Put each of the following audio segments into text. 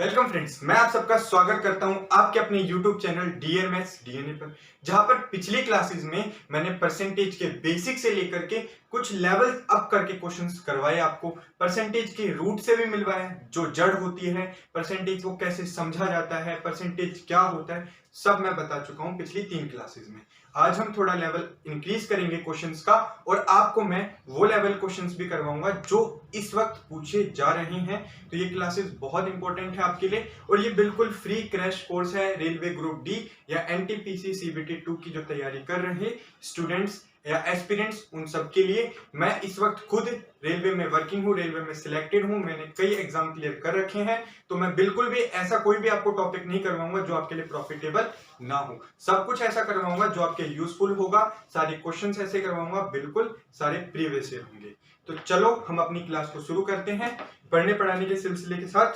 Welcome friends, मैं आप सबका स्वागत करता हूं आपके अपने YouTube channel dear maths DNA पर, जहां पर पिछली क्लासेस में मैंने परसेंटेज के बेसिक से लेकर के कुछ लेवल अप करके क्वेश्चंस करवाए। आपको परसेंटेज के रूट से भी मिलवाया, जो जड़ होती है, परसेंटेज को कैसे समझा जाता है, परसेंटेज क्या होता है, सब मैं बता चुका हूं पिछली 3 क्लासेस में। आज हम थोड़ा लेवल इंक्रीज करेंगे क्वेश्चंस का, और आपको मैं वो लेवल क्वेश्चंस भी करवाऊंगा जो इस वक्त पूछे जा रहे हैं। तो ये क्लासेस बहुत इंपॉर्टेंट है आपके लिए, और ये बिल्कुल फ्री क्रैश कोर्स है रेलवे ग्रुप डी या एनटीपीसी सीबीटी 2 की जो तैयारी कर रहे हैं स्टूडेंट्स या एस्पिरेंट्स, उन सब के लिए। मैं इस वक्त खुद रेलवे में वर्किंग हूँ, रेलवे में सिलेक्टेड हूँ, मैंने कई एग्जाम क्लियर कर रखे हैं, तो मैं बिल्कुल भी ऐसा कोई भी आपको टॉपिक नहीं करवाऊंगा जो आपके लिए प्रॉफिटेबल ना हो। सब कुछ ऐसा करवाऊंगा जो आपके यूजफुल होगा, सारे क्वेश्चंस ऐसे करवाऊंगा, बिल्कुल सारे प्रीवियस ईयर होंगे। तो चलो हम अपनी क्लास को शुरू करते हैं, पढ़ने पढ़ाने के सिलसिले के साथ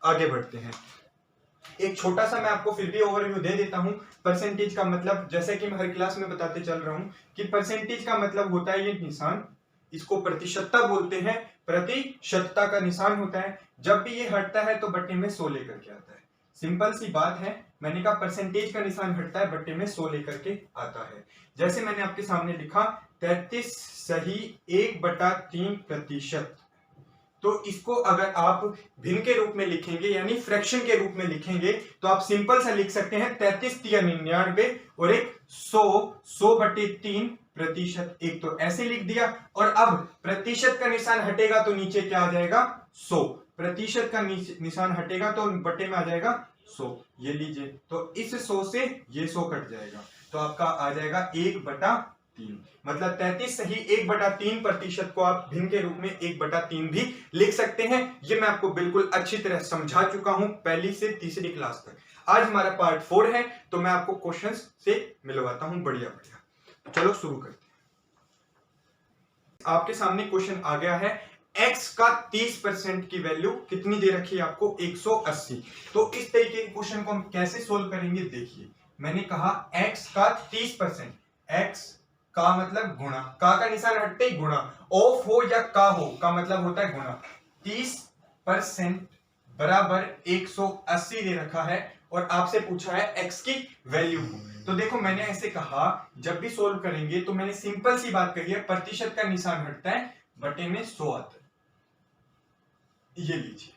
आगे बढ़ते हैं। एक छोटा सा मैं आपको फिर भी ओवरव्यू दे देता हूं। परसेंटेज का मतलब, जैसे कि मैं हर क्लास में बताते चल रहा हूं, कि परसेंटेज का मतलब होता है ये निशान, इसको प्रतिशतता बोलते हैं। प्रतिशतता का निशान होता है, जब भी ये हटता है तो बट्टे में 100 लेकर के आता है। सिंपल सी बात है, मैंने कहा परसेंटेज का निशान हटता है, बट्टे में 100 लेकर के आता है। जैसे मैंने आपके सामने लिखा 33 सही 1/3%। तो इसको अगर आप भिन्न के रूप में लिखेंगे, यानी फ्रैक्शन के रूप में लिखेंगे, तो आप सिंपल सा लिख सकते हैं 33 या 99 और एक 100/3%। एक तो ऐसे लिख दिया, और अब प्रतिशत का निशान हटेगा तो नीचे क्या आ जाएगा 100। प्रतिशत का निशान हटेगा तो बटे में आ जाएगा 100। ये लीजिए, तो इस 100 से ये 100 कट जाएगा, तो आपका आ जाएगा 1/3। मतलब 33 सही 1/3% को आप भिन्न के रूप में 1/3 भी लिख सकते हैं। ये मैं आपको बिल्कुल अच्छी तरह समझा चुका हूं पहली से तीसरी क्लास तक। आज हमारा पार्ट 4 है, तो मैं आपको क्वेश्चंस से मिलवाता हूं बढ़िया बढ़िया। चलो शुरू करते हैं। आपके सामने क्वेश्चन आ गया है, x का 30% की वैल्यू कितनी दे रखी है आपको 180। तो इस तरीके के क्वेश्चन को हम कैसे सोल्व करेंगे, देखिए मैंने कहा x का 30%, x का मतलब गुणा, का निशान हटते ही गुणा, ऑफ हो या का हो, का मतलब होता है गुणा। 30% बराबर 180 दे रखा है, और आपसे पूछा है x की वैल्यू को। तो देखो मैंने ऐसे कहा, जब भी सोल्व करेंगे तो मैंने सिंपल सी बात कही है, प्रतिशत का निशान हटता है, बटे में 100 आता है। ये लीजिए,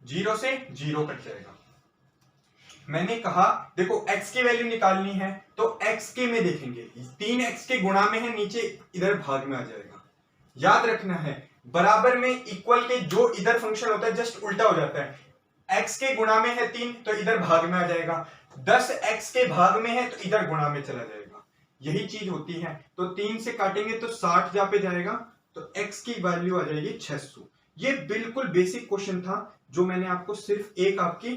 0 से 0 कट जाएगा। मैंने कहा देखो x की वैल्यू निकालनी है, तो x के में देखेंगे 3x के गुणा में है, नीचे इधर भाग में आ जाएगा। याद रखना है, बराबर में इक्वल के जो इधर फंक्शन होता है जस्ट उल्टा हो जाता है। x के गुणा में है 3, तो इधर भाग में आ जाएगा। 10x के भाग में है तो इधर गुणा में चला जाएगा। यही चीज होती है। तो 3 से काटेंगे तो 60 जा पे जाएगा, तो x की वैल्यू आ जाएगी 600। ये बिल्कुल बेसिक क्वेश्चन था, जो मैंने आपको सिर्फ एक आपकी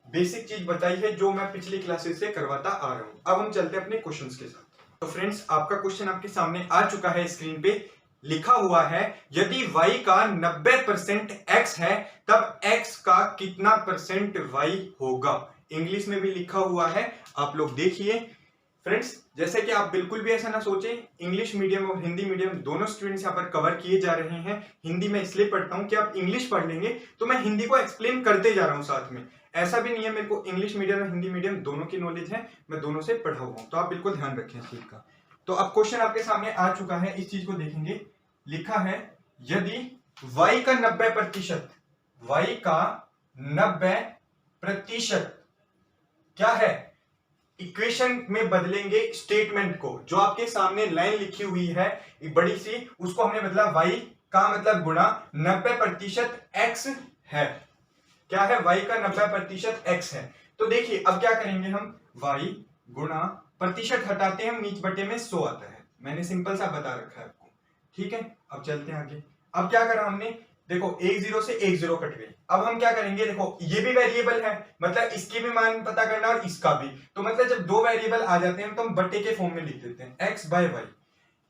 बेसिक चीज बताई है, जो मैं पिछली क्लासेस से करवाता आ रहा हूं। अब हम चलते हैं अपने क्वेश्चंस के साथ। तो फ्रेंड्स, आपका क्वेश्चन आपके सामने आ चुका है, स्क्रीन पे लिखा हुआ है, यदि y का 90% x है, तब x का कितना परसेंट y होगा। इंग्लिश में भी लिखा हुआ है, आप लोग देखिए। फ्रेंड्स, जैसे कि आप बिल्कुल भी ऐसा ना सोचें, इंग्लिश मीडियम और हिंदी मीडियम दोनों स्टूडेंट्स यहाँ पर कवर किए जा रहे हैं। हिंदी में इसलिए पढ़ता हूँ कि आप इंग्लिश पढ़ लेंगे, तो मैं हिंदी को एक्सप्लेन करते जा रहा हूँ साथ में। ऐसा भी नहीं है, मेरे को इंग्लिश मीडियम और हिंदी मीडियम दोनों की नॉलेज है, मैं दोनों से पढ़ा हुआ हूँ, तो आप बिल्कुल ध्यान रखें इस चीज का। तो अब क्वेश्चन आपके सामने आ चुका है, इस चीज को देखेंगे। लिखा है, यदि y का 90%, y का 90% क्या है, इक्वेशन में बदलेंगे स्टेटमेंट को। जो आपके सामने लाइन लिखी हुई है बड़ी सी, उसको हमने बदला y का मतलब गुणा 90% x है। क्या है, y का 90% x है। तो देखिए अब क्या करेंगे हम, y गुणा प्रतिशत हटाते हैं, नीच बटे में 100 आता है। मैंने सिंपल सा बता रखा है आपको, ठीक है। अब चलते हैं आगे। अब क्या करा हमने, देखो एक 0 से एक 0 कट गई। अब हम क्या करेंगे, देखो ये भी वेरिएबल है, मतलब इसकी भी मान पता करना और इसका भी। तो मतलब जब दो वेरिएबल आ जाते हैं तो हम बट्टे के फॉर्म में लिख देते हैं, x/y।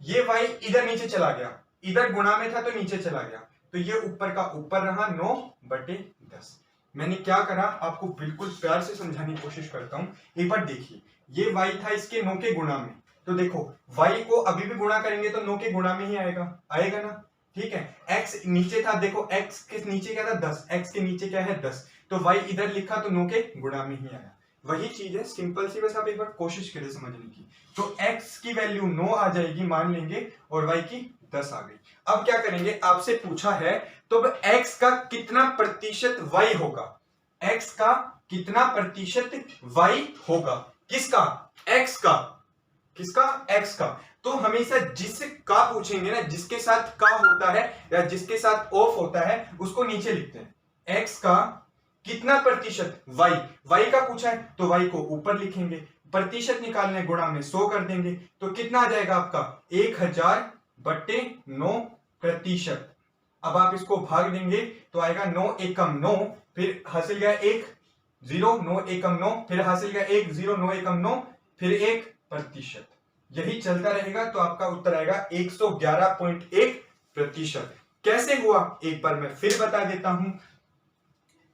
ये y इधर नीचे चला गया, इधर गुणा में था तो नीचे चला गया, तो ये ऊपर का ऊपर रहा, 9/10। मैंने क्या करा, आपको बिल्कुल प्यार से समझाने की कोशिश करता हूं। एक बार देखिए, ये y था इसके 9 के गुणा में, तो देखो y को अभी भी गुणा करेंगे तो 9 के गुणा में ही आएगा, आएगा ना, ठीक है, x नीचे था, देखो x के नीचे क्या था 10, x के नीचे क्या है 10, तो y इधर लिखा तो 9 के गुणा में ही आया। वही चीज है, सिंपल सी, बस आप एक बार कोशिश करें समझने की। तो x की वैल्यू 9 आ जाएगी मान लेंगे, और y की 10 आ गई। अब क्या करेंगे, आपसे पूछा है तो अब x का कितना प्रतिशत y होगा, x का कितना प्रतिशत y होगा, किसका, x का, किसका, x का। तो हमेशा जिसका पूछेंगे ना, जिसके साथ का होता है या जिसके साथ ऑफ होता है उसको नीचे लिखते हैं। x का कितना प्रतिशत, y का पूछा है तो y को ऊपर लिखेंगे, प्रतिशत निकालने गुणा में 100 कर देंगे, तो कितना आ जाएगा आपका 1000/9%। अब आप इसको भाग देंगे तो आएगा 9 एकम 9, फिर हासिल गया 1 0, 9 एकम 9, फिर हासिल गया 1 0, 9 एकम 9, फिर 1%। यही चलता रहेगा तो आपका उत्तर आएगा 111.1%। कैसे हुआ एक बार मैं फिर बता देता हूं।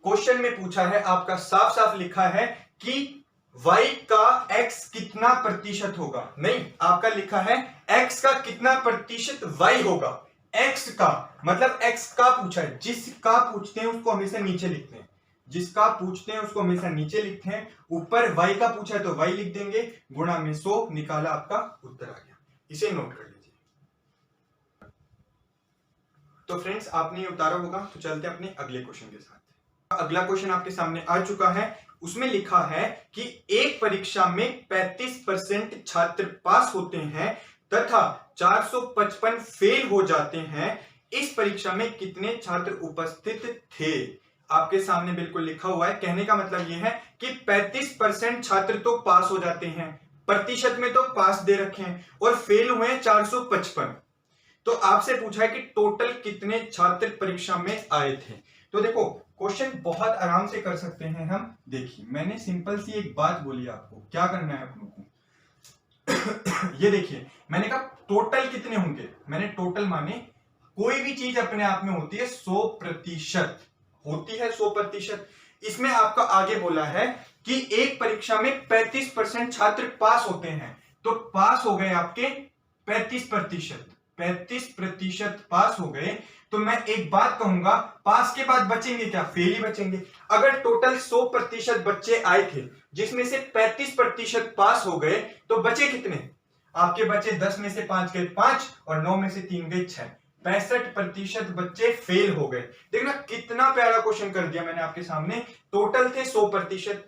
क्वेश्चन में पूछा है, आपका साफ साफ लिखा है कि y का x कितना प्रतिशत होगा, नहीं आपका लिखा है x का कितना प्रतिशत y होगा। x का मतलब x का पूछा है, जिसका पूछते हैं उसको हमेशा नीचे लिखते हैं, जिसका पूछते हैं उसको हमेशा नीचे लिखते हैं। ऊपर y का पूछा है तो y लिख देंगे, गुणा में 100 निकाला, आपका उत्तर आ गया। इसे नोट कर लीजिए। तो फ्रेंड्स आपने ये उतारा होगा, तो चलते हैं अपने अगले क्वेश्चन के साथ। अगला क्वेश्चन आपके सामने आ चुका है, उसमें लिखा है कि एक परीक्षा में 35% छात्र पास होते हैं तथा 455 फेल हो जाते हैं। इस परीक्षा में कितने छात्र उपस्थित थे? आपके सामने बिल्कुल लिखा हुआ है। कहने का मतलब यह है कि 35% छात्र तो पास हो जाते हैं, प्रतिशत में तो पास दे रखे हैं, और फेल हुए हैं 455। तो आपसे पूछा है कि टोटल कितने छात्र परीक्षा में आए थे। तो देखो क्वेश्चन बहुत आराम से कर सकते हैं हम। देखिए मैंने सिंपल सी एक बात बोली आपको, क्या करना है अपनों को। ये देखिए मैंने कहा टोटल कितने होंगे, मैंने टोटल माने कोई भी चीज अपने आप में होती है 100% होती है, 100%। इसमें आपका आगे बोला है कि एक परीक्षा में 35% छात्र पास होते हैं, तो पास हो गए आपके 35%, 35% पास हो गए। तो मैं एक बात कहूंगा, पास के बाद बचेंगे क्या, फेल ही बचेंगे। अगर टोटल 100% बच्चे आए थे जिसमें से 35% पास हो गए, तो बचे कितने आपके, बचे 10 में से 5 गए 5 और 9 में से 3 गए 6, 65% बच्चे फेल हो गए। देखना कितना प्यारा क्वेश्चन कर दिया मैंने आपके सामने। टोटल थे 100%,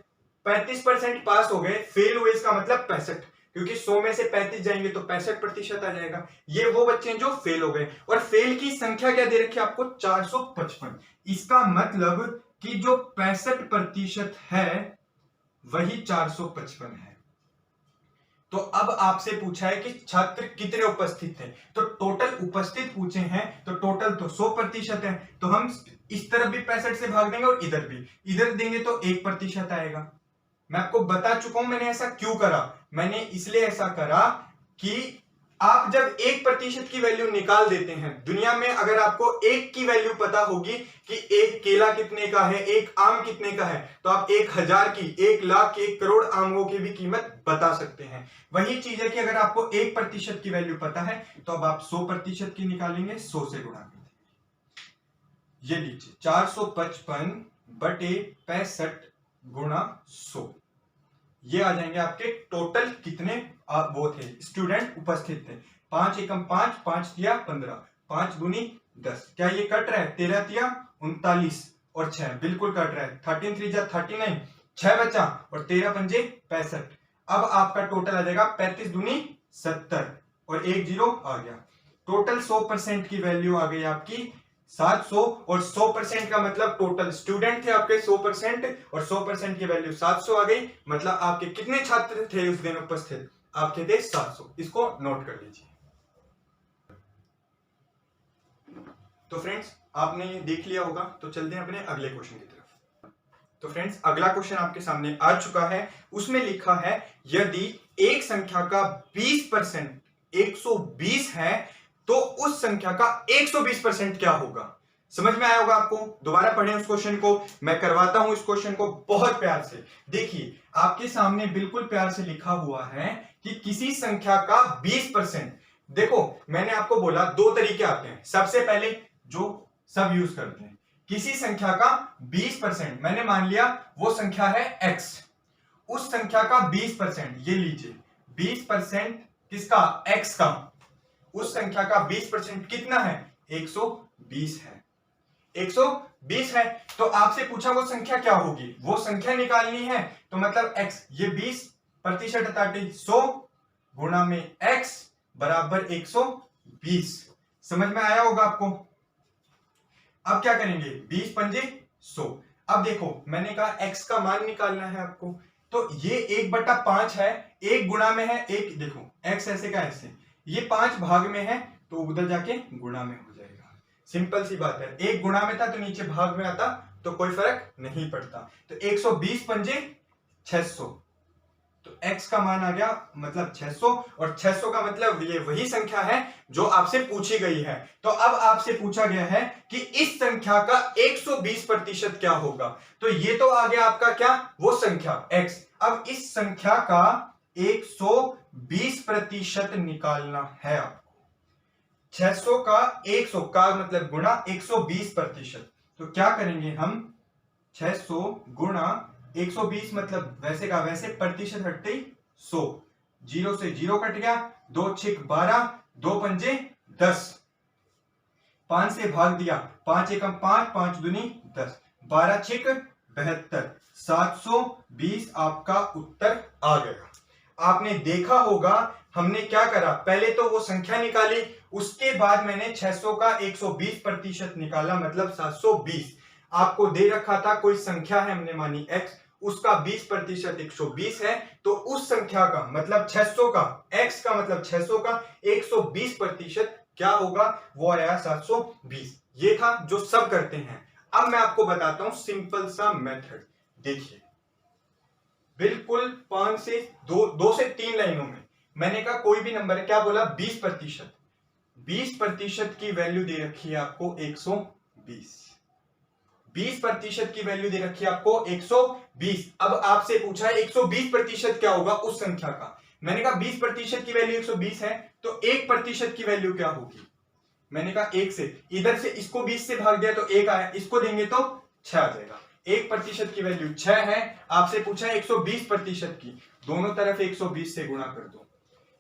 35% पास हो गए, फेल हुए, इसका मतलब 65, क्योंकि 100 में से 35 जाएंगे तो 65% आ जाएगा। ये वो बच्चे हैं जो फेल हो गए, और फेल की संख्या क्या दे रखी है आपको, 455। इसका मतलब कि जो 65% है वही 455 है। तो अब आपसे पूछा है कि छात्र कितने उपस्थित थे, तो टोटल उपस्थित पूछे हैं, तो टोटल तो 100% है, तो हम इस तरफ भी 65 से भाग देंगे और इधर भी, इधर देंगे तो 1% आएगा। मैं आपको बता चुका हूं मैंने ऐसा क्यों करा। मैंने इसलिए ऐसा करा कि आप जब 1% की वैल्यू निकाल देते हैं, दुनिया में अगर आपको एक की वैल्यू पता होगी कि एक केला कितने का है, एक आम कितने का है, तो आप 1000 की, 1 लाख की, 1 करोड़ आमों की भी कीमत बता सकते हैं। वही चीज है कि अगर आपको 1% की वैल्यू पता है तो अब आप 100% की निकालेंगे, 100 से गुणा कर देंगे। ये लीजिए 455/65 गुणा 100, ये आ जाएंगे आपके टोटल कितने वो थे, स्टूडेंट उपस्थित थे। 5 एकम 5, 5 तिया 15, 5 दूनी 10। क्या ये कट रहा है, 13 तिया 39 और 6 बिल्कुल कट रहा है। 13 3 जा 39, 6 बचा और 13 पंजे 65। अब आपका टोटल आ जाएगा 35 दूनी 70 और 1 0 आ गया। टोटल 100% की वैल्यू आ गई आपकी 700, और 100% का मतलब टोटल स्टूडेंट थे आपके 100%, और 100% की वैल्यू 700 आ गई। मतलब आपके कितने छात्र थे उस दिन उपस्थित, आपके थे 700। इसको नोट कर लीजिए। तो फ्रेंड्स आपने ये देख लिया होगा, तो चलते हैं अपने अगले क्वेश्चन की तरफ। तो फ्रेंड्स अगला क्वेश्चन आपके सामने आ चुका है, उसमें लिखा है यदि एक संख्या का 20% 120 है तो उस संख्या का 120% क्या होगा। समझ में आया होगा आपको। दोबारा पढ़ें उस क्वेश्चन को, मैं करवाता हूं इस क्वेश्चन को बहुत प्यार से। देखिए आपके सामने बिल्कुल प्यार से लिखा हुआ है कि किसी संख्या का 20%, देखो मैंने आपको बोला दो तरीके आते हैं। सबसे पहले जो सब यूज करते हैं, किसी संख्या का 20%, मैंने मान लिया वो संख्या है x, उस संख्या का 20%, ये लीजिए 20% किसका, x का, उस संख्या का 20% कितना है, 120 है, 120 है। तो आपसे पूछा वो संख्या क्या होगी, वो संख्या निकालनी है, तो मतलब x, ये 20% अर्थात 100 गुणा में x बराबर 120। समझ में आया होगा आपको। अब क्या करेंगे, 20 पंजे 100। अब देखो मैंने कहा x का मान निकालना है आपको, तो ये 1/5 है, एक गुणा में है, एक देखो x ऐसे का ऐसे, ये 5 भाग में है तो उधर जाके गुणा में हो जाएगा। सिंपल सी बात है, एक गुणा में था तो नीचे भाग में आता तो कोई फर्क नहीं पड़ता। तो 120 पंजे 600, तो x का मान आ गया मतलब 600, और 600 का मतलब ये वही संख्या है जो आपसे पूछी गई है। तो अब आपसे पूछा गया है कि इस संख्या का 120% क्या होगा, तो ये तो आ गया आपका क्या, वो संख्या x। अब इस संख्या का 120% निकालना है आपको। 600 का 100 का मतलब गुणा 120%, तो क्या करेंगे हम, 600 गुणा 120 मतलब वैसे का वैसे, प्रतिशत हटते 100, 0 से 0 कट गया, 2 छिक 12, 2 पंजे 10, 5 से भाग दिया, 5 एकम 5, 5 दूनी 10, 12 छिक 72, 720 आपका उत्तर आ गया। आपने देखा होगा हमने क्या करा, पहले तो वो संख्या निकाली, उसके बाद मैंने 600 का 120% निकाला मतलब 720। आपको दे रखा था कोई संख्या है, हमने मानी x, उसका 20% 120 है, तो उस संख्या का मतलब 600 का, x का मतलब 600 का 120% क्या होगा, वो आया 720। ये था जो सब करते हैं। अब मैं आपको बताता हूं सिंपल सा मेथड, देखिए बिल्कुल 5 से 2 से 3 लाइनों में मैंने कहा कोई भी नंबर है, क्या बोला 20%, 20% की वैल्यू दे रखी है आपको 120, 20% की वैल्यू दे रखी है आपको 120। अब आपसे पूछा है 120% क्या होगा उस संख्या का, मैंने कहा 20% की वैल्यू 120 है, तो 1% की वैल्यू क्या होगी, मैंने कहा 1 से, इधर से इसको 20 से भाग दिया तो 1 आया, इसको देंगे तो 6 आ जाएगा। 1% की वैल्यू 6 है, आपसे पूछा है 120% की, दोनों तरफ 120 से गुणा कर दो,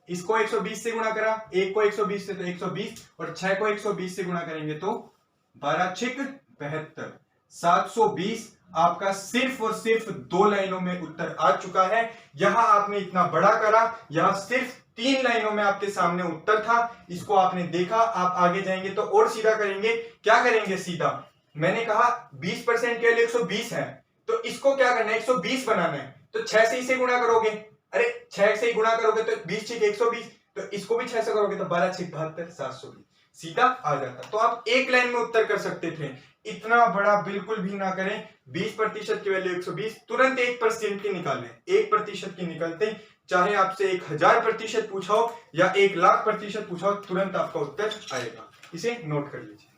इसको 120 से गुणा करा, एक को 120 से तो 120, और 6 को 120 से गुणा करेंगे तो 12 छिक 72, 720 आपका सिर्फ और सिर्फ 2 लाइनों में उत्तर आ चुका है। यहां आपने इतना बड़ा करा, यहां सिर्फ 3 लाइनों में आपके सामने उत्तर था, इसको आपने देखा। आप आगे जाएंगे तो और सीधा करेंगे, क्या करेंगे सीधा, मैंने कहा 20% के लिए 120 है, तो इसको क्या करना है 120 बनाना है, तो 6 से इसे गुणा करोगे, अरे 6 से ही गुणा करोगे तो 20 छिक 120, तो इसको भी 6 से करोगे तो 12 छिक 72, 720 सीधा आ जाता। तो आप एक लाइन में उत्तर कर सकते थे, इतना बड़ा बिल्कुल भी ना करें। 20% की वैल्यू 120, तुरंत 1% की निकालें, 1% की निकलते, चाहे आपसे 1000% पूछा हो या 1,00,000% पूछा हो, तुरंत आपका उत्तर आएगा। इसे नोट कर लीजिए।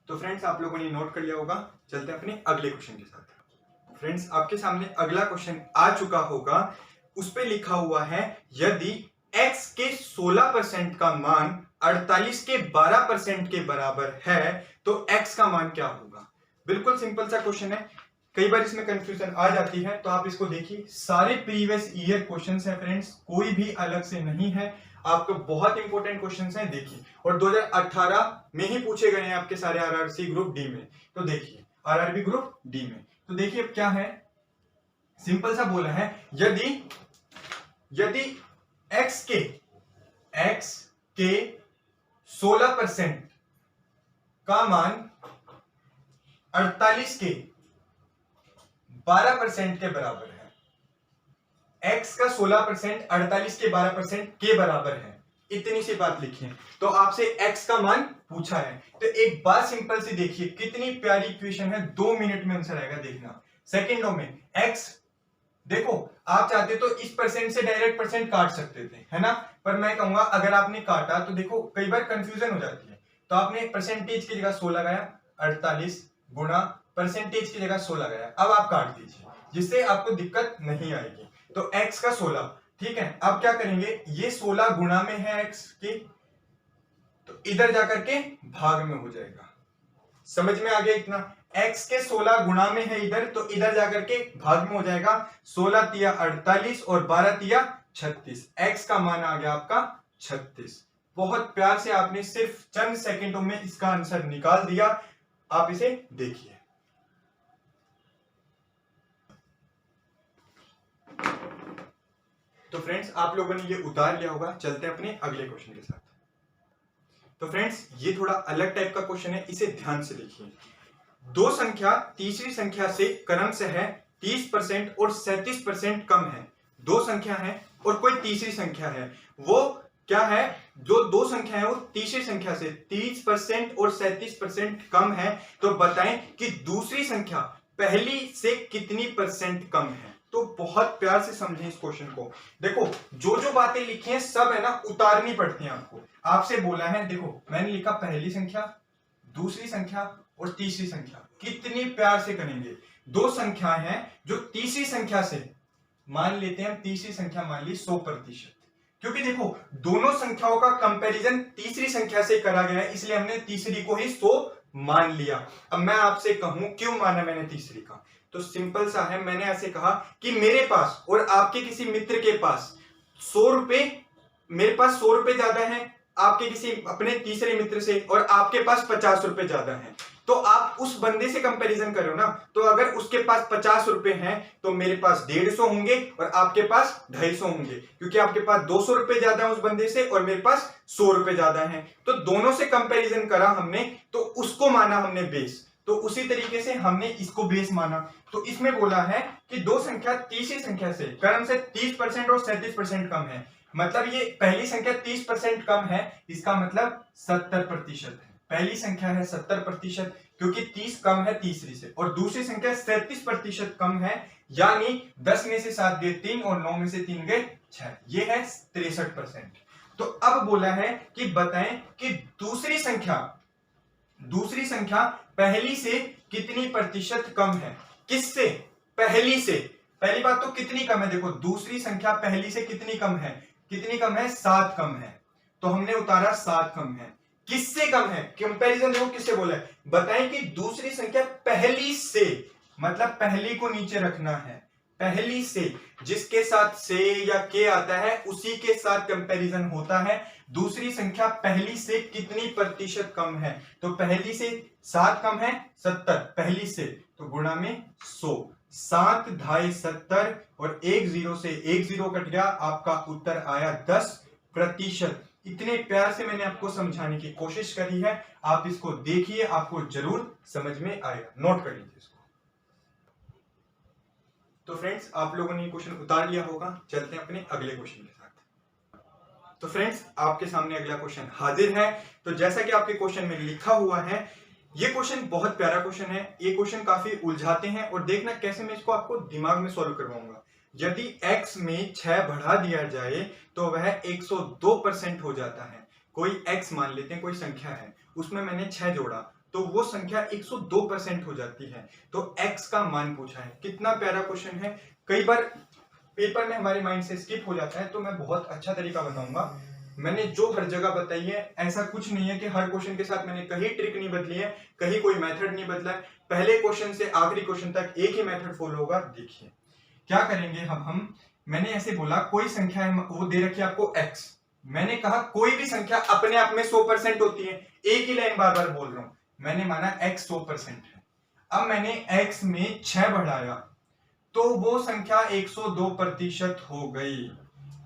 तो फ्रेंड्स आप लोगों ने नोट कर लिया होगा, चलते हैं अपने अगले क्वेश्चन के साथ। फ्रेंड्स आपके सामने अगला क्वेश्चन आ चुका होगा, उस पे लिखा हुआ है यदि x के 16% का मान 48 के 12% के बराबर है तो x का मान क्या होगा। बिल्कुल सिंपल सा क्वेश्चन है, कई बार इसमें कंफ्यूजन आ जाती है, तो आप इसको देखिए, सारे प्रीवियस ईयर क्वेश्चंस हैं फ्रेंड्स, कोई भी अलग से नहीं है, आपको बहुत इंपॉर्टेंट क्वेश्चंस हैं देखिए, और 2018 में ही पूछे गए हैं आपके सारे आरआरसी ग्रुप डी में। तो देखिए आरआरबी ग्रुप डी में, तो देखिए अब क्या है, सिंपल सा बोला है यदि x के 16% का मान 48 के 12% के बराबर है, x का 16% 48 के 12% के बराबर है, इतनी सी बात लिखिए। तो आपसे x का मान पूछा है, तो एक बात सिंपल सी देखिए, कितनी प्यारी इक्वेशन है, 2 मिनट में आंसर आएगा, देखना सेकंडों में। x देखो आप चाहते तो इस परसेंट से डायरेक्ट परसेंट काट सकते थे, है ना, पर मैं कहूंगा अगर आपने काटा तो देखो कई बार कंफ्यूजन हो जाती है, तो आपने परसेंटेज की जगह 100 लगाया, 48 गुणा परसेंटेज की जगह 100 लगाया, अब आप काट दीजिए जिससे आपको दिक्कत नहीं आएगी। तो x का 16, ठीक है, अब क्या करेंगे, ये 16 गुणा में है x के, तो इधर जाकर के भाग में हो जाएगा। समझ में आ गया इतना? x के 16 गुणा में है इधर, तो इधर जाकर के भाग में हो जाएगा। 16 तिया 48 और 12 तिया 36। x का मान आ गया आपका 36। बहुत प्यार से आपने सिर्फ चंद सेकंडों में इसका आंसर निकाल दिया। आप इसे देखिए। तो फ्रेंड्स, आप लोगों ने ये उतार लिया होगा। चलते हैं अपने अगले क्वेश्चन के साथ। तो फ्रेंड्स, ये थोड़ा अलग टाइप का क्वेश्चन है, इसे ध्यान से देखिए। दो संख्या तीसरी संख्या से क्रमशः 30% और 37% कम है। दो संख्या है और कोई तीसरी संख्या है, वो क्या है, जो दो संख्या है वो तीसरी संख्या से 30% और 37% कम है। तो बताएं कि दूसरी संख्या पहली से कितनी परसेंट कम है। तो बहुत प्यार से समझें इस क्वेश्चन को। देखो, जो जो बातें लिखी हैं सब है ना उतारनी पड़ती हैं आपको। आपसे बोला है, देखो मैंने लिखा पहली संख्या, दूसरी संख्या और तीसरी संख्या। कितनी प्यार से करेंगे। दो संख्या हैं जो तीसरी संख्या से, मान लेते हैं तीसरी संख्या मान ली 100%, क्योंकि देखो दोनों संख्याओं का कंपैरिजन तीसरी संख्या से करा गया है, इसलिए हमने तीसरी को ही 100 मान लिया। अब मैं आपसे कहूं क्यों माना मैंने तीसरी का, तो सिंपल सा है। मैंने ऐसे कहा कि मेरे पास और आपके किसी मित्र के पास 100 रुपए, मेरे पास 100 रुपए ज्यादा है आपके किसी अपने तीसरे मित्र से, और आपके पास 50 रुपए ज्यादा है। तो आप उस बंदे से कंपैरिजन करो ना, तो अगर उसके पास 50 रुपए हैं तो मेरे पास 150 होंगे और आपके पास 250 होंगे, क्योंकि आपके पास 200 रुपए ज्यादा है उस बंदे से और मेरे पास 100 रुपए ज्यादा है। तो दोनों से कंपैरिजन करा हमने, तो उसको माना हमने बेस। तो उसी तरीके से हमने इसको बेस माना। तो इसमें बोला है कि दो संख्या तीसरी संख्या से क्रम से 30% और 37% कम है। मतलब ये पहली संख्या 30% कम है, इसका मतलब 70% है। पहली संख्या है 70%, क्योंकि 30 कम है तीसरी से, और दूसरी संख्या 37% कम है, यानी 10 में से 7 गए 3 और 9 में से 3 गए 6, ये है 63%। तो अब बोला है कि बताएं कि दूसरी संख्या पहली से कितनी प्रतिशत कम है। किससे? पहली से। पहली बात तो कितनी कम है, देखो दूसरी संख्या पहली से कितनी कम है, कितनी कम है, 7 कम है। तो हमने उतारा 7 कम है। किससे कम है, कंपैरिजन देखो किससे बोला है, बताएं कि दूसरी संख्या पहली से, मतलब पहली को नीचे रखना है, पहली से, जिसके साथ से या के आता है उसी के साथ कंपैरिजन होता है। दूसरी संख्या पहली से कितनी प्रतिशत कम है, तो पहली से 7 कम है 70, पहली से तो गुणा में 100, 7 ढाई 70 और 1 0 से 1 0 कट गया, आपका उत्तर आया 10%। इतने प्यार से मैंने आपको समझाने की कोशिश करी है, आप इसको देखिए, आपको जरूर समझ में आएगा। नोट कर लीजिए इसको। तो फ्रेंड्स, आप लोगों ने ये क्वेश्चन उतार लिया होगा। चलते हैं अपने अगले क्वेश्चन के साथ। तो फ्रेंड्स, आपके सामने अगला क्वेश्चन हाजिर है। तो जैसा कि आपके क्वेश्चन में लिखा हुआ है, ये क्वेश्चन बहुत प्यारा क्वेश्चन है। ये क्वेश्चन काफी उलझाते हैं, और देखना कैसे मैं इसको आपको दिमाग में सॉल्व करवाऊंगा। यदि x में 6 बढ़ा दिया जाए तो वह 102% हो जाता है। कोई x मान लेते हैं, कोई संख्या है, उसमें मैंने 6 जोड़ा तो वो संख्या 102% हो जाती है। तो x का मान पूछा है। कितना प्यारा क्वेश्चन है। कई बार पेपर में हमारे माइंड से स्किप हो जाता है, तो मैं बहुत अच्छा तरीका बताऊंगा। मैंने जो हर जगह बताई है, ऐसा कुछ नहीं है कि हर क्वेश्चन के साथ मैंने कहीं ट्रिक नहीं बदली है, कहीं कोई मेथड नहीं बदला है। पहले क्वेश्चन से आखिरी क्वेश्चन तक एक ही मेथड फॉलो होगा। देखिए क्या करेंगे हम मैंने ऐसे बोला कोई संख्या है, वो दे रखी है आपको x। मैंने कहा कोई भी संख्या अपने आप में 100% होती है। एक ही लाइन बार बार बोल रहा हूं। मैंने माना x 100% है। अब मैंने x में 6 बढ़ाया तो वो संख्या 102% हो गई।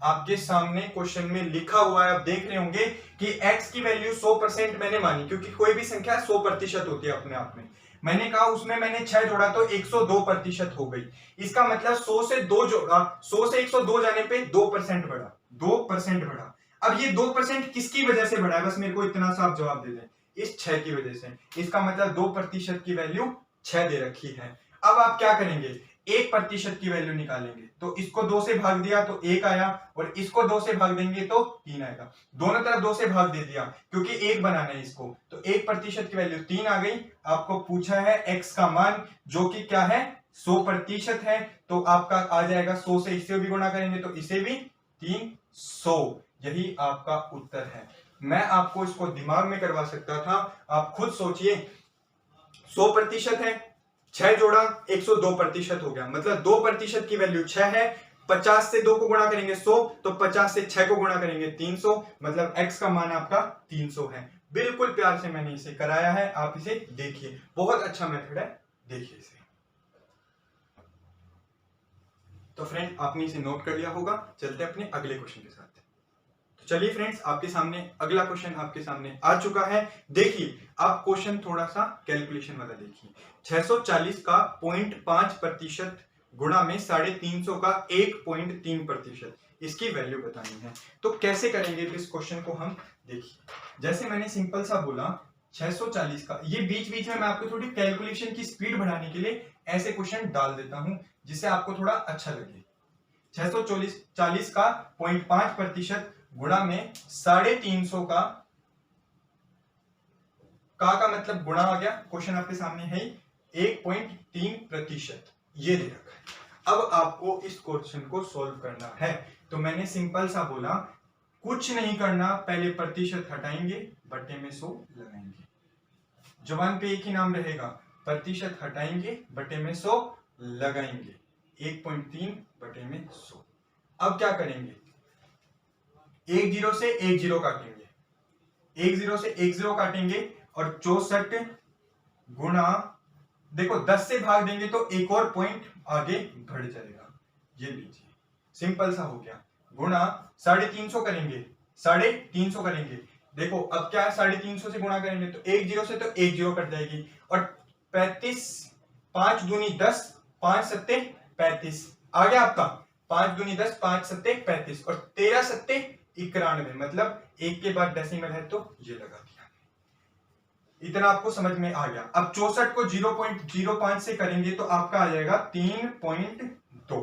आपके सामने क्वेश्चन में लिखा हुआ है, आप देख रहे होंगे कि x की वैल्यू 100% मैंने मानी, क्योंकि कोई भी संख्या 100% होती है अपने आप में। मैंने कहा उसमें मैंने 6 जोड़ा तो 102% हो गई। इसका मतलब 100 से 2 जोड़ा, 100 से 102 जाने पे 2% बढ़ा, 2% बढ़ा। अब ये 2% किसकी वजह से बढ़ा है, बस मेरे को इतना सा आप जवाब दे दें। इस 6 की वजह से। इसका मतलब 2% की वैल्यू 6 दे रखी है। अब आप क्या करेंगे, 1% की वैल्यू निकालेंगे। तो इसको 2 से भाग दिया तो 1 आया, और इसको 2 से भाग देंगे तो 3 आएगा। दोनों तरफ 2 से भाग दे दिया क्योंकि 1 बनाना है इसको, तो 1% की वैल्यू 3 आ गई। आपको पूछा है x का मान, जो कि क्या है 100% है, तो आपका आ जाएगा 100 से इसे भी गुणा करेंगे तो इसे भी 300, यही आपका उत्तर है। मैं आपको इसको दिमाग में करवा सकता था, आप खुद सोचिए। 100% है, 6 जोड़ा 102% हो गया, मतलब 2% की वैल्यू 6 है। 50 से 2 को गुणा करेंगे 100, तो 50 से 6 को गुणा करेंगे 300, मतलब x का मान आपका 300 है। बिल्कुल प्यार से मैंने इसे कराया है, आप इसे देखिए, बहुत अच्छा मेथड है, देखिए इसे। तो फ्रेंड आपने इसे नोट कर लिया होगा, चलते हैं अपने अगले क्वेश्चन के साथ। तो चलिए फ्रेंड्स, आपके सामने अगला क्वेश्चन आपके सामने आ चुका है। देखिए आप क्वेश्चन थोड़ा सा कैलकुलेशन वाला देखिए। 640 का 0.5% गुणा में 350 का 1.3%, इसकी वैल्यू बतानी है। तो कैसे करेंगे इस क्वेश्चन को हम, देखिए जैसे मैंने सिंपल सा बोला 640 का, ये बीच बीच में मैं आपको थोड़ी कैलकुलेशन की स्पीड बढ़ाने के लिए ऐसे क्वेश्चन डाल देता हूं जिससे आपको थोड़ा अच्छा लगे। 640 का 0.5% गुणा में 350 का मतलब गुणा आ गया, क्वेश्चन आपके सामने है 1.3%, ये दे रखा है। अब आपको इस क्वेश्चन को सॉल्व करना है। तो मैंने सिंपल सा बोला, कुछ नहीं करना, पहले प्रतिशत हटाएंगे, बटे में 100 लगाएंगे। जुबान पे एक ही नाम रहेगा, प्रतिशत हटाएंगे, बटे में 100 लगाएंगे, 1.3 बटे में 100। अब क्या करेंगे, एक जीरो से एक जीरो काटेंगे, एक जीरो से एक जीरो काटेंगे, और 64 गुणा, देखो 10 से भाग देंगे तो एक और पॉइंट आगे बढ़ जाएगा, ये लीजिए, सिंपल सा हो गया। गुणा 350 करेंगे, 350 करेंगे, देखो अब क्या है, 350 से गुणा करेंगे तो एक जीरो से तो एक जीरो कट जाएगी, और 35, 5 दूनी 10, 5 सत्ते 35 आ गया आपका, 5 दूनी 10, 5 सत्ते 35, और 13 सत्ते 91, मतलब एक के बाद डेसिमल है तो ये लगा दिया। इतना आपको समझ में आ गया। अब 64 को 0.05 से करेंगे तो आपका आ जाएगा 3.2,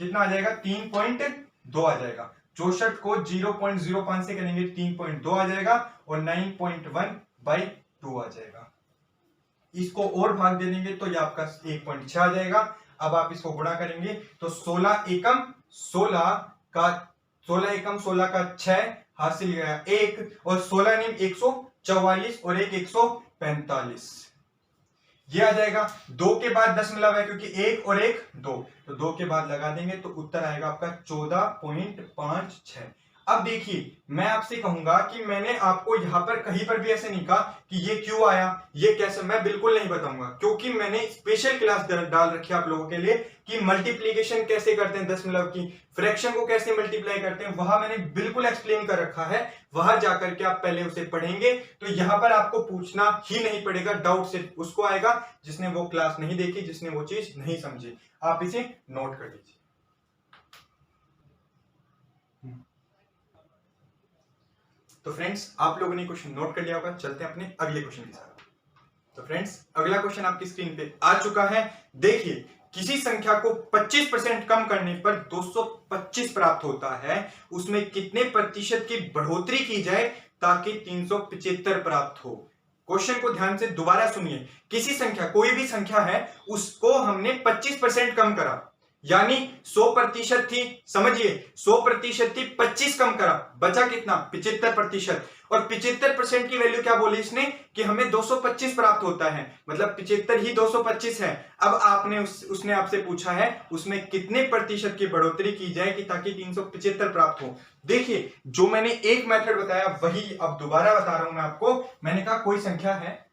कितना आ जाएगा, 3.2 आ जाएगा। 64 को 0.05 से करेंगे 3.2 आ जाएगा, और 9.1/2 आ जाएगा। इसको और भाग दे देंगे तो ये आपका 1.6 आ जाएगा। अब आप इसको गुणा करेंगे तो 16 एकम 16 का 6 हासिल गया 1, और 16 नीम 144, और 145, ये आ जाएगा। 2 के बाद दशमलव है क्योंकि 1 और 1 2, तो 2 के बाद लगा देंगे तो उत्तर आएगा आपका 14.56। अब देखिए मैं आपसे कहूंगा कि मैंने आपको यहां पर कहीं पर भी ऐसे नहीं कहा कि ये क्यों आया, ये कैसे, मैं बिल्कुल नहीं बताऊंगा, क्योंकि मैंने स्पेशल क्लास डाल रखी है आप लोगों के लिए कि मल्टीप्लीकेशन कैसे करते हैं, दशमलव की फ्रैक्शन को कैसे मल्टीप्लाई करते हैं, वहां मैंने बिल्कुल एक्सप्लेन कर रखा है। वहां जाकर के आप पहले उसे पढ़ेंगे तो यहां पर आपको पूछना ही नहीं पड़ेगा, डाउट सिर्फ उसको आएगा जिसने वो क्लास नहीं देखी, जिसने वो चीज नहीं समझी। आप इसे नोट कर लीजिए। तो फ्रेंड्स आप लोगों ने क्वेश्चन नोट कर लिया होगा, चलते हैं अपने अगले क्वेश्चन के साथ। तो फ्रेंड्स अगला क्वेश्चन आपकी स्क्रीन पे आ चुका है। देखिए किसी संख्या को 25% कम करने पर 225 प्राप्त होता है, उसमें कितने प्रतिशत की बढ़ोतरी की जाए ताकि 375 प्राप्त हो। क्वेश्चन को ध्यान से दोबारा सुनिए। किसी संख्या, कोई भी संख्या है, उसको हमने 25% कम करा, यानी 100% थी, समझिए 100% थी, 25 कम करा, बचा कितना, 75%, और 75% की वैल्यू क्या बोली इसने कि हमें 225 प्राप्त होता है, मतलब 75 ही 225 है। अब आपने उसने आपसे पूछा है उसमें कितने प्रतिशत की बढ़ोतरी की जाए कि ताकि 375 प्राप्त हो। देखिए जो मैंने एक मेथड बताया वही अब दोबारा बता रहा हूं मैं आपको। मैंने कहा कोई संख्या है,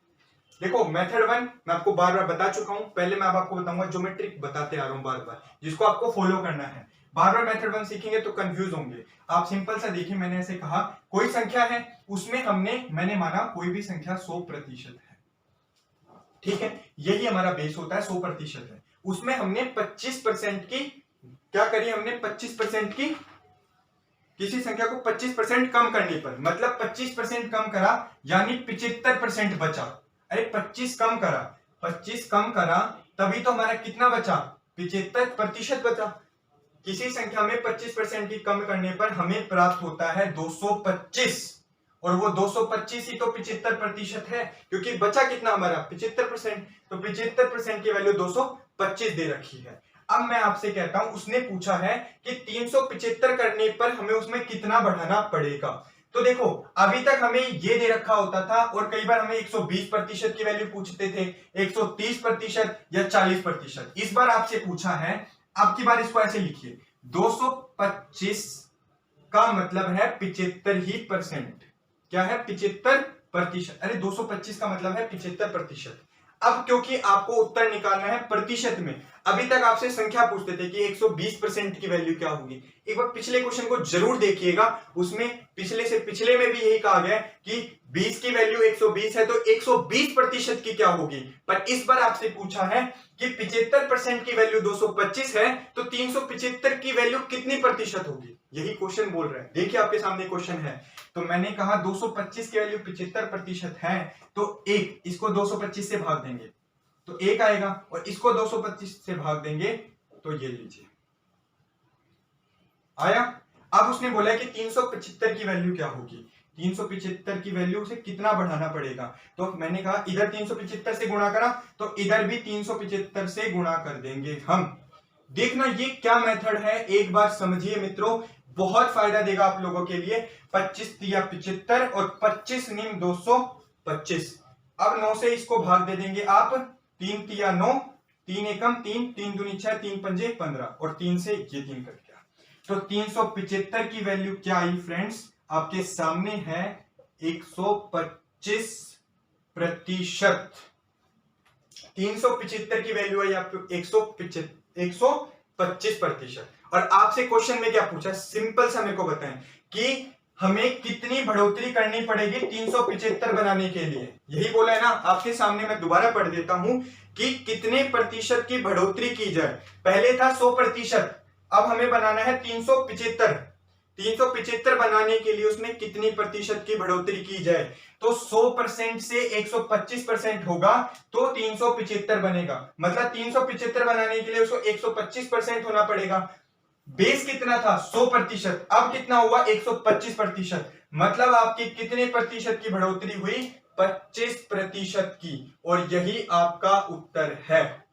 देखो मेथड 1 मैं आपको बार बार बता चुका हूं, पहले मैं आपको बताऊंगा, ज्योमेट्रिक बताते आ रहा हूं बार बार, जिसको आपको फॉलो करना है। बार बार मेथड 1 सीखेंगे तो कंफ्यूज होंगे आप। सिंपल सा देखिए, मैंने ऐसे कहा कोई संख्या है, उसमें मैंने माना कोई भी संख्या 100% है, ठीक है, यही हमारा बेस होता है, 100% है। उसमें हमने 25% की क्या करी, हमने 25% की, किसी संख्या को 25% कम करने पर, मतलब 25% कम करा यानी 75% बचा। अरे 25 कम करा, 25 कम करा तभी तो हमारा कितना बचा, 75% बचा। किसी संख्या में 25% की कम करने पर हमें प्राप्त होता है 225, और वो 225 ही तो 75% है, क्योंकि बचा कितना हमारा 75%, तो 75% की वैल्यू 225 दे रखी है। अब मैं आपसे कहता हूं, उसने पूछा है कि 375 करने पर हमें उसमें कितना बढ़ाना पड़ेगा। तो देखो अभी तक हमें ये दे रखा होता था और कई बार हमें 120% की वैल्यू पूछते थे, 130% या 40%। इस बार आपसे पूछा है, अब की बार इसको ऐसे लिखिए, 225 का मतलब है 75 ही परसेंट। क्या है? 75%। अरे 225 का मतलब है 75%। अब क्योंकि आपको उत्तर निकालना है प्रतिशत में, अभी तक आपसे संख्या पूछते थे कि 120% की वैल्यू क्या होगी। एक बार पिछले क्वेश्चन को जरूर देखिएगा, उसमें पिछले से पिछले में भी यही कहा गया कि 20 की वैल्यू 120 है तो 120% की क्या होगी। पर इस बार आपसे पूछा है कि 75% की वैल्यू 225 है तो 375 की वैल्यू कितनी प्रतिशत होगी, यही क्वेश्चन बोल रहा है। देखिए आपके सामने क्वेश्चन है, तो मैंने कहा 225 की वैल्यू 75% है तो एक, इसको 225 से भाग देंगे तो एक आएगा और इसको 225 से भाग देंगे तो ये लीजिए आया। अब उसने बोला है कि 375 की वैल्यू क्या होगी, 375 की वैल्यू से कितना बढ़ाना पड़ेगा। तो मैंने कहा इधर 375 से गुणा करा तो इधर भी 375 से गुणा कर देंगे हम। देखना ये क्या मेथड है, एक बार समझिए मित्रों, बहुत फायदा देगा आप लोगों के लिए। 25 तिया 75 और 25 निम 225। अब 9 से इसको भाग दे देंगे आप, 3 तिया 9, 3 एकम 3, 3 दूनी 6, 3 पंजे 15 और 3 से ये 3 कट गया। तो 375 की वैल्यू क्या आई फ्रेंड्स, आपके सामने है 125%। 375 की वैल्यू आई आपको 125%। और आपसे क्वेश्चन में क्या पूछा, सिंपल सा मेरे को बताएं कि हमें कितनी बढ़ोतरी करनी पड़ेगी 375 बनाने के लिए। यही बोला है ना आपके सामने, मैं दोबारा पढ़ देता हूं कि कितने प्रतिशत की बढ़ोतरी की जाए। पहले था 100%, अब हमें बनाना है 375। 375 बनाने के लिए उसमें कितनी प्रतिशत की बढ़ोतरी की जाए, तो 100% से 125% होगा तो 375 बनेगा। मतलब 375 बनाने के लिए उसको 125% होना पड़ेगा। बेस कितना था 100%, अब कितना हुआ 125%। मतलब आपकी कितने प्रतिशत की बढ़ोतरी हुई, 25% की। और यही आपका उत्तर है।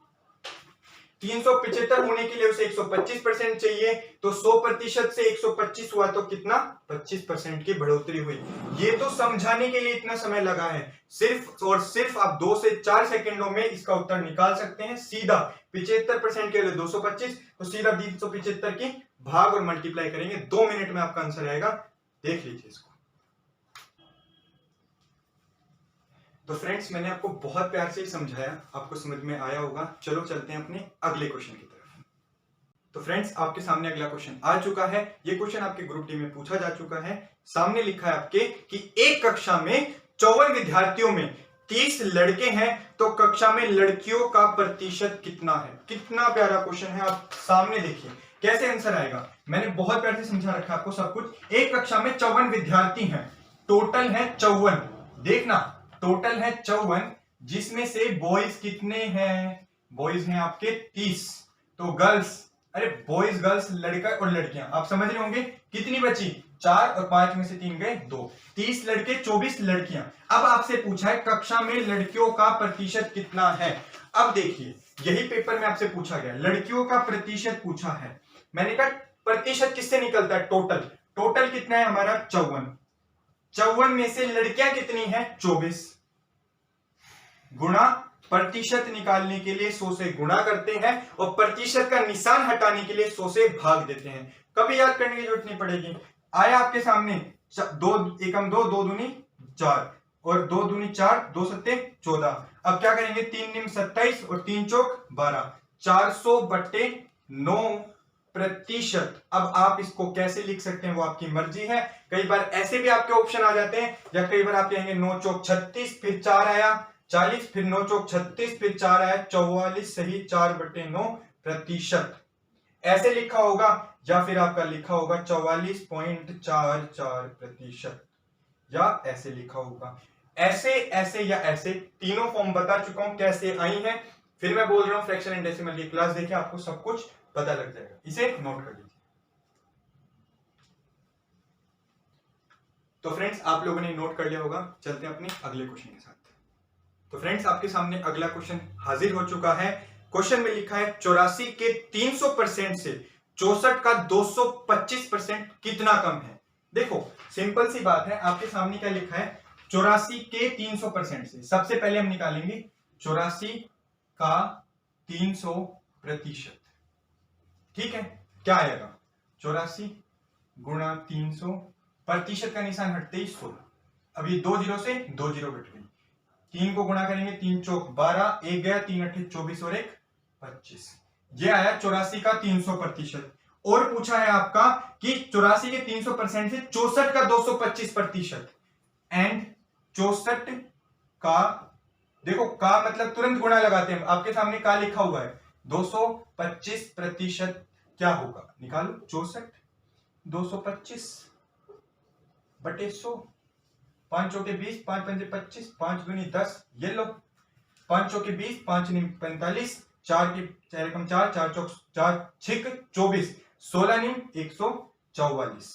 375 होने के लिए उसे 125% चाहिए, तो 100% से 125 हुआ तो कितना, 25% की बढ़ोतरी हुई। ये तो समझाने के लिए इतना समय लगा है, सिर्फ और सिर्फ आप 2 से 4 सेकंडों में इसका उत्तर निकाल सकते हैं सीधा। 75% के लिए 225, तो सीधा 375 की भाग और मल्टीप्लाई करेंगे, 2 मिनट में आपका आंसर आएगा। देख लीजिए इसको। तो फ्रेंड्स मैंने आपको बहुत प्यार से समझाया, आपको समझ में आया होगा। चलो चलते हैं अपने अगले क्वेश्चन की तरफ। तो फ्रेंड्स आपके सामने अगला क्वेश्चन आ चुका है। ये क्वेश्चन आपके ग्रुप डी में पूछा जा चुका है। सामने लिखा है आपके कि एक कक्षा में 54 विद्यार्थियों में 30 लड़के हैं तो कक्षा में लड़कियों का प्रतिशत कितना है। कितना प्यारा क्वेश्चन है, आप सामने देखिए कैसे आंसर आएगा। मैंने बहुत प्यार से समझा रखा है आपको सब कुछ। एक कक्षा में 54 विद्यार्थी हैं, टोटल है 54। देखना टोटल है 54, जिसमें से बॉयज कितने हैं, बॉयज हैं आपके 30, तो गर्ल्स, अरे बॉयज गर्ल्स लड़का और लड़कियां आप समझ रहे होंगे कितनी बची, 4 और 5 में से 3 गए 2, 30 लड़के 24 लड़कियां। अब आपसे पूछा है कक्षा में लड़कियों का प्रतिशत कितना है। अब देखिए यही पेपर में आपसे पूछा गया, लड़कियों का प्रतिशत पूछा है। मैंने कहा प्रतिशत किससे निकलता है, टोटल। टोटल कितना है हमारा 54, 54 में से लड़कियां कितनी है 24, गुणा प्रतिशत निकालने के लिए 100 से गुणा करते हैं और प्रतिशत का निशान हटाने के लिए 100 से भाग देते हैं। कभी याद करने की जरूरत नहीं पड़ेगी। आया आपके सामने 2 एकम 2, 2 दूनी 4 और 2 दूनी 4, 2 सत्ते 14। अब क्या करेंगे, 3 निम 27 और 3 चौक 12, 400/9%। अब आप इसको कैसे लिख सकते हैं वो आपकी मर्जी है। कई बार ऐसे भी आपके ऑप्शन आ जाते हैं, या कई बार आप कहेंगे 9 चौक 36, फिर 4 आया 40, फिर 9 चौक 36, फिर 4 आया 44, सही 4/9%। ऐसे लिखा होगा, या फिर आपका लिखा होगा 44.44%, या ऐसे लिखा होगा। ऐसे ऐसे या ऐसे तीनों फॉर्म बता चुका हूं कैसे आई हैं। फिर मैं बोल रहा हूं फ्रैक्शन एंड डेसिमल की क्लास देखिए, आपको सब कुछ पता लग जाएगा। इसे नोट कर लीजिए। तो फ्रेंड्स आप लोगों ने नोट कर लिया होगा, चलते हैं अपने अगले क्वेश्चन के साथ। तो फ्रेंड्स आपके सामने अगला क्वेश्चन हाजिर हो चुका है। क्वेश्चन में लिखा है 84 के 300% से 64 का 225% कितना कम है। देखो सिंपल सी बात है, आपके सामने क्या लिखा है 84 के 300% से। सबसे पहले हम निकालेंगे 84 का 300%। ठीक है, क्या आएगा 84 गुणा 300, प्रतिशत का निशान हटते ही 16। अब ये 2 जीरो से 2 जीरो कट गई, 3 को गुणा करेंगे 3 चौक 12, 1 गया 3 अट्ठे 24 और 1 25। ये आया 84 का 300%। और पूछा है आपका कि 84 के 300% से 64 का 225%। एंड 64 का, देखो का मतलब तुरंत गुणा लगाते हैं, आपके सामने का लिखा हुआ है, 225% क्या होगा निकालो। 64 225 बटे 100, 5 चौके 20, 5 पंजे 25, 5 दूनी 10, ये लो 5 चौके 20, 5 नीम 45, 4 के 4 कम 4, 4 चौक 4 छिक 24, 16 नीम 144।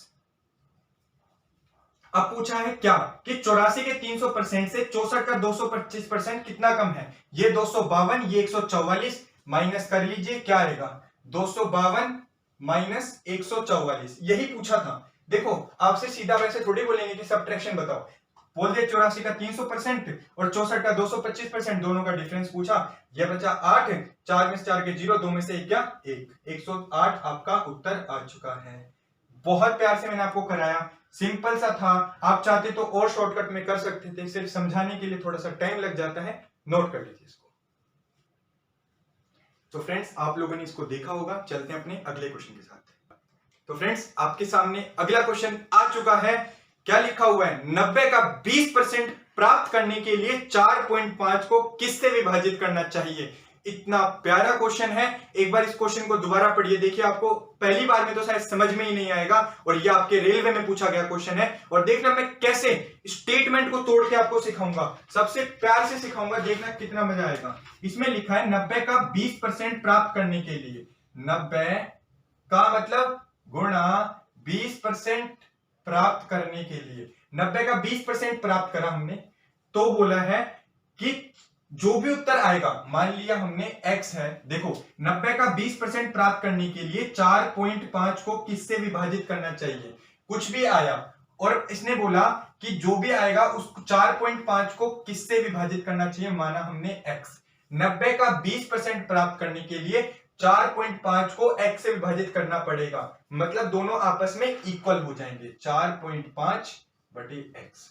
अब पूछा है क्या कि 84 के 300% से 64 का 225% कितना कम है। ये 252, ये 144, माइनस कर लीजिए, क्या आएगा 252 माइनस 144, यही पूछा था। देखो आपसे सीधा वैसे थोड़ी बोलेंगे कि सबट्रैक्शन बताओ, बोल दिया 84 का 300% और 64 का 225%, दोनों का डिफरेंस पूछा। यह बचा 8, 4 में से 4 के 0, 2 में से 1 क्या 1, 108 आपका उत्तर आ चुका है। बहुत प्यार से मैंने आपको कराया, सिंपल सा था। आप चाहते तो और शॉर्टकट में कर सकते थे, सिर्फ समझाने के लिए थोड़ा सा टाइम लग जाता है, नोट कर लीजिए इसको। तो फ्रेंड्स आप लोगों ने इसको देखा होगा, चलते हैं अपने अगले क्वेश्चन के साथ। तो फ्रेंड्स आपके सामने अगला क्वेश्चन आ चुका है। क्या लिखा हुआ है 90 का 20% प्राप्त करने के लिए 4.5 को किससे विभाजित करना चाहिए। इतना प्यारा क्वेश्चन है, एक बार इस क्वेश्चन को दोबारा पढ़िए, देखिए आपको पहली बार में तो शायद समझ में ही नहीं आएगा, और ये आपके रेलवे में पूछा गया क्वेश्चन है। और देखना मैं कैसे स्टेटमेंट को तोड़ के आपको सिखाऊंगा, सबसे प्यार से सिखाऊंगा, देखना कितना मजा आएगा। इसमें लिखा है 90 का 20% प्राप्त करने के लिए, 90 का मतलब गुणा 20% प्राप्त करने के लिए, 90 का 20% प्राप्त करा हमने, तो बोला है कि जो भी उत्तर आएगा, मान लिया हमने x है, देखो 90 का 20% प्राप्त करने के लिए 4.5 को किससे विभाजित करना चाहिए। कुछ भी आया और इसने बोला कि जो भी आएगा उसको 4.5 को किससे विभाजित करना चाहिए, माना हमने x। 90 का 20% प्राप्त करने के लिए 4.5 को x से विभाजित करना पड़ेगा, मतलब दोनों आपस में इक्वल हो जाएंगे, 4.5 बटे x।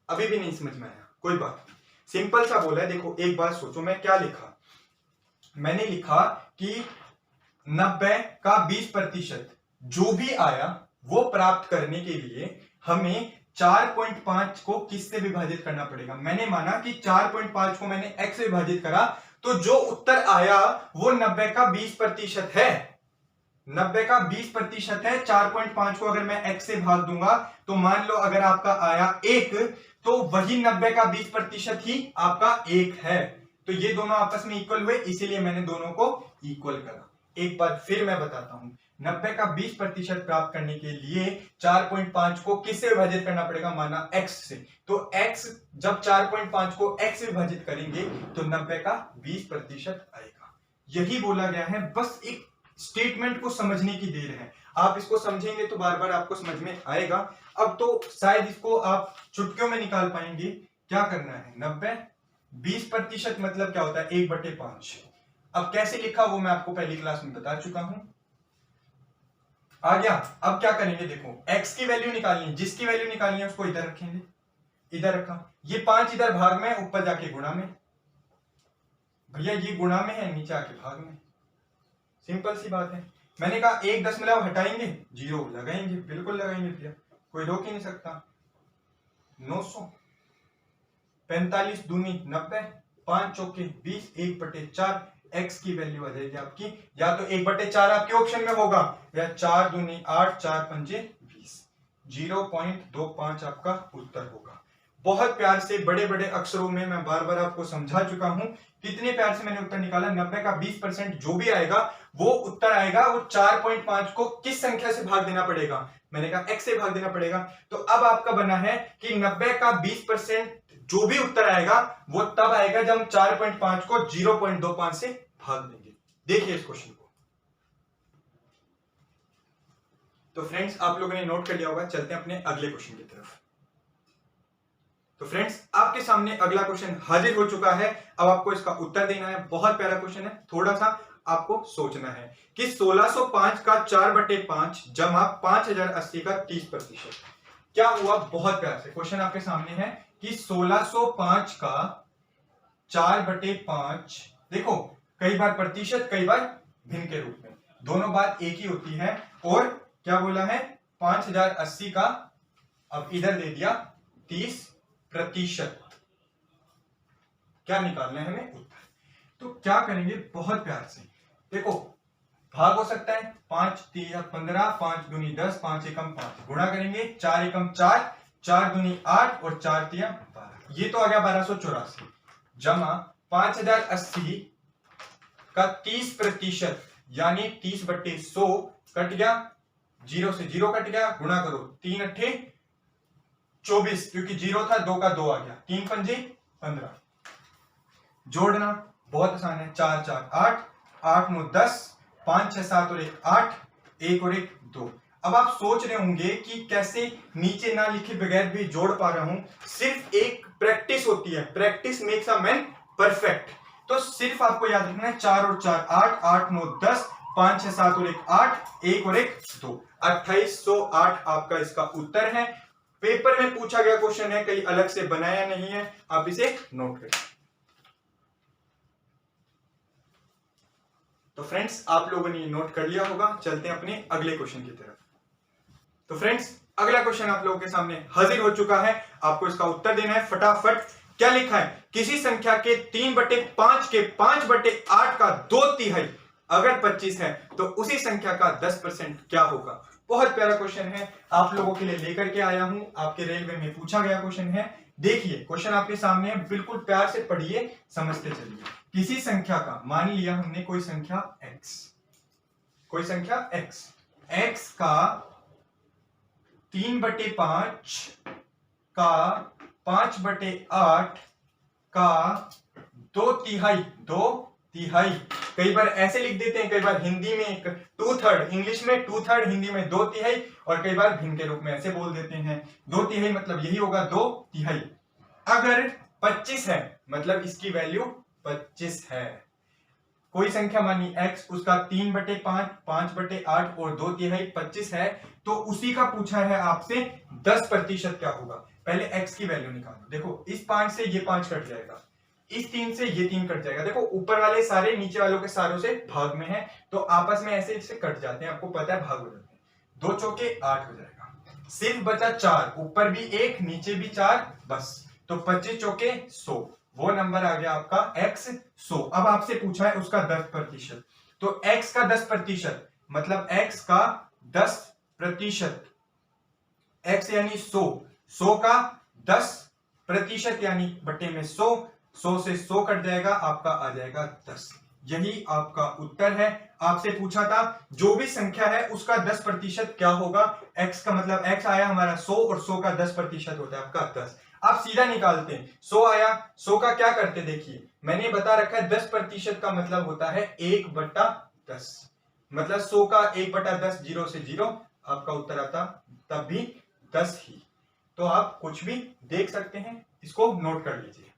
अभी भी नहीं समझ में आया, कोई बात नहीं, सिंपल सा बोला है। देखो एक बात सोचो, मैं क्या लिखा, मैंने लिखा कि 90 का 20% जो भी आया वो प्राप्त करने के लिए हमें 4.5 को किससे विभाजित करना पड़ेगा। मैंने माना कि 4.5 को मैंने x से विभाजित करा, तो जो उत्तर आया वो 90 का 20% है, 90 का 20% है। 4.5 को अगर मैं x से भाग दूंगा तो मान लो अगर आपका आया 1, तो वही 90 का 20% ही आपका 1 है। तो ये दोनों आपस में इक्वल हुए, इसीलिए मैंने दोनों को इक्वल करा। एक बार फिर मैं बताता हूं, 90 का 20% प्राप्त करने के लिए 4.5 को किससे विभाजित करना पड़ेगा, माना x से। तो x जब 4.5 को x से विभाजित करेंगे तो 90 का 20% आएगा। यही बोला गया है, बस एक स्टेटमेंट को समझने की देर है। आप इसको समझेंगे तो बार बार आपको समझ में आएगा। अब तो शायद इसको आप चुटकियों में निकाल पाएंगे। क्या करना है, 90 20% मतलब क्या होता है 1/5। अब कैसे लिखा वो मैं आपको पहली क्लास में बता चुका हूं, आ गया। अब क्या करेंगे, देखो x की वैल्यू निकालनी है, जिसकी वैल्यू निकालनी है उसको इधर रखेंगे, इधर रखा, ये 5 इधर भाग में, ऊपर जाके गुणा में, भैया ये गुणा में है, नीचे आके भाग में, सिंपल सी बात है। मैंने कहा 1 दशमलव हटाएंगे 0 लगाएंगे, बिल्कुल लगाएंगे भैया, कोई रोक ही नहीं सकता। 900, 45 दूनी 90, 5 चौके 20, 1/4, x की वैल्यू आ जाएगी आपकी, या तो 1/4 आपके ऑप्शन में होगा, या 4 दूनी 8, 4 पंजे 20, 0.25 आपका उत्तर होगा। बहुत प्यार से बड़े बड़े अक्षरों में मैं बार बार आपको समझा चुका हूं, कितने प्यार से मैंने उत्तर निकाला। 90 का 20% जो भी आएगा वो उत्तर आएगा, वो 4.5 को किस संख्या से भाग देना पड़ेगा, मैंने कहा x से भाग देना पड़ेगा। तो अब आपका बना है कि 90 का 20% जो भी उत्तर आएगा वो तब आएगा जब हम 4.5 को 0.25 से भाग देंगे। देखिए इस क्वेश्चन को। तो फ्रेंड्स आप लोगों ने नोट कर लिया होगा, चलते हैं अपने अगले क्वेश्चन की तरफ। तो फ्रेंड्स आपके सामने अगला क्वेश्चन हाजिर हो चुका है। अब आपको इसका उत्तर देना है। बहुत प्यारा क्वेश्चन है, थोड़ा सा आपको सोचना है कि 1605 का 4/5 जमा 5080 का 30% क्या हुआ। बहुत प्यार से क्वेश्चन आपके सामने है कि 1605 का 4/5, देखो कई बार प्रतिशत कई बार भिन्न के रूप में, दोनों बात एक ही होती है। और क्या बोला है 5080 का, अब इधर दे दिया 30%। क्या निकालना है हमें उत्तर। तो क्या करेंगे बहुत प्यार से, देखो भाग हो सकता है 5 3 15, 5 दूनी 10, 5 एकम 5, गुणा करेंगे 4 एकम 4, 4 दूनी 8 और 4 तिया 12, ये तो आ गया 1284 जमा 5080 का 30% यानी 30/100 कट गया, 0 से 0 कट गया, गुणा करो 3 अट्ठे 24, क्योंकि 0 था 2 का 2 आ गया, 3 पंजे 15, जोड़ना बहुत आसान है, 4 4 8, 8 9 10, 5 6 7 और 1 8, 1 और 1 2। अब आप सोच रहे होंगे कि कैसे नीचे ना लिखे बगैर भी जोड़ पा रहा हूं। सिर्फ एक प्रैक्टिस होती है, practice makes a man perfect. तो सिर्फ आपको याद रखना है 4 और 4 8, 8 9 10, 5 6 7 और 1 8, 1 और 1 2, 2808 आपका इसका उत्तर है। पेपर में पूछा गया क्वेश्चन है, कहीं अलग से बनाया नहीं है, आप इसे नोट करें। तो फ्रेंड्स आप लोगों ने नोट कर लिया होगा, चलते हैं अपने अगले क्वेश्चन की तरफ। तो फ्रेंड्स अगला क्वेश्चन आप लोगों के सामने हाजिर हो चुका है, आपको इसका उत्तर देना है फटाफट। क्या लिखा है, किसी संख्या के 3/5 के 5/8 का 2/3 अगर 25 है तो उसी संख्या का 10% क्या होगा। बहुत प्यारा क्वेश्चन है, आप लोगों के लिए लेकर के आया हूं, आपके रेलवे में पूछा गया क्वेश्चन है। देखिए क्वेश्चन आपके सामने है, बिल्कुल प्यार से पढ़िए, समझते चलिए। किसी संख्या का, मान लिया हमने कोई संख्या x, कोई संख्या x का 3/5 का 5/8 का 2/3, कई बार ऐसे लिख देते हैं, कई बार हिंदी में 2/3, इंग्लिश में 2/3, हिंदी में 2/3, और कई बार भिन्न के रूप में ऐसे बोल देते हैं 2/3, मतलब यही होगा 2/3। अगर 25 है मतलब इसकी वैल्यू 25 है। कोई संख्या मानी x, उसका 3/5, 5/8 और 2/3 25 है, तो उसी का पूछा है आपसे 10% क्या होगा। पहले x की वैल्यू निकालो, देखो इस 5 से ये 5 कट जाएगा, इस 3 से ये 3 कट जाएगा, देखो ऊपर वाले सारे नीचे वालों के सारों से भाग में है, तो आपस में ऐसे इससे कट जाते हैं, आपको पता है भाग हो जाते हैं, 2 चौके 8 हो जाएगा, सिर्फ बचा 4, ऊपर भी 1 नीचे भी 4, बस, तो 25 चौके 100, वो नंबर आ गया आपका x 100। अब आपसे पूछा है उसका 10%, तो x का 10% मतलब x का 10%, x यानी 100, 100 का 10% यानी बटे में 100, 100 से 100 कट जाएगा, आपका आ जाएगा 10। यही आपका उत्तर है। आपसे पूछा था जो भी संख्या है उसका 10% क्या होगा। x का मतलब x आया हमारा 100 और 100 का 10% होता है आपका 10। आप सीधा निकालते हैं, 100 आया, 100 का क्या करते देखिए, मैंने बता रखा है 10% का मतलब होता है 1/10, मतलब 100 का 1/10, 0 से 0, आपका उत्तर आता तब भी 10 ही। तो आप कुछ भी देख सकते हैं, इसको नोट कर लीजिए।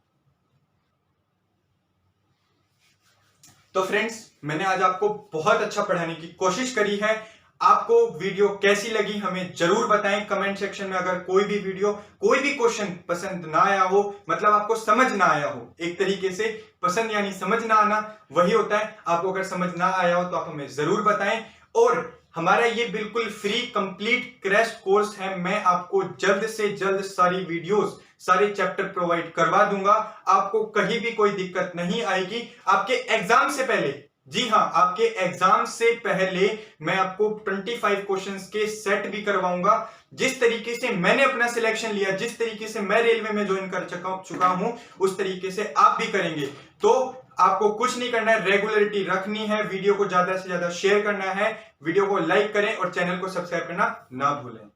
तो फ्रेंड्स मैंने आज आपको बहुत अच्छा पढ़ाने की कोशिश करी है। आपको वीडियो कैसी लगी हमें जरूर बताएं कमेंट सेक्शन में। अगर कोई भी वीडियो, कोई भी क्वेश्चन पसंद ना आया हो, मतलब आपको समझ ना आया हो, एक तरीके से पसंद यानी समझ ना आना वही होता है, आपको अगर समझ ना आया हो तो आप हमें जरूर बताएं। और हमारा ये बिल्कुल फ्री कंप्लीट क्रैश कोर्स है, मैं आपको जल्द से जल्द सारी वीडियोस, सारे चैप्टर प्रोवाइड करवा दूंगा, आपको कहीं भी कोई दिक्कत नहीं आएगी। आपके एग्जाम से पहले, जी हां, आपके एग्जाम से पहले मैं आपको 25 क्वेश्चंस के सेट भी करवाऊंगा। जिस तरीके से मैंने अपना सिलेक्शन लिया, जिस तरीके से मैं रेलवे में ज्वाइन कर चुका हूं, उस तरीके से आप भी करेंगे। तो आपको कुछ नहीं करना है, रेगुलरिटी रखनी है, वीडियो को ज्यादा से ज्यादा शेयर करना है, वीडियो को लाइक करें और चैनल को सब्सक्राइब करना ना भूलें।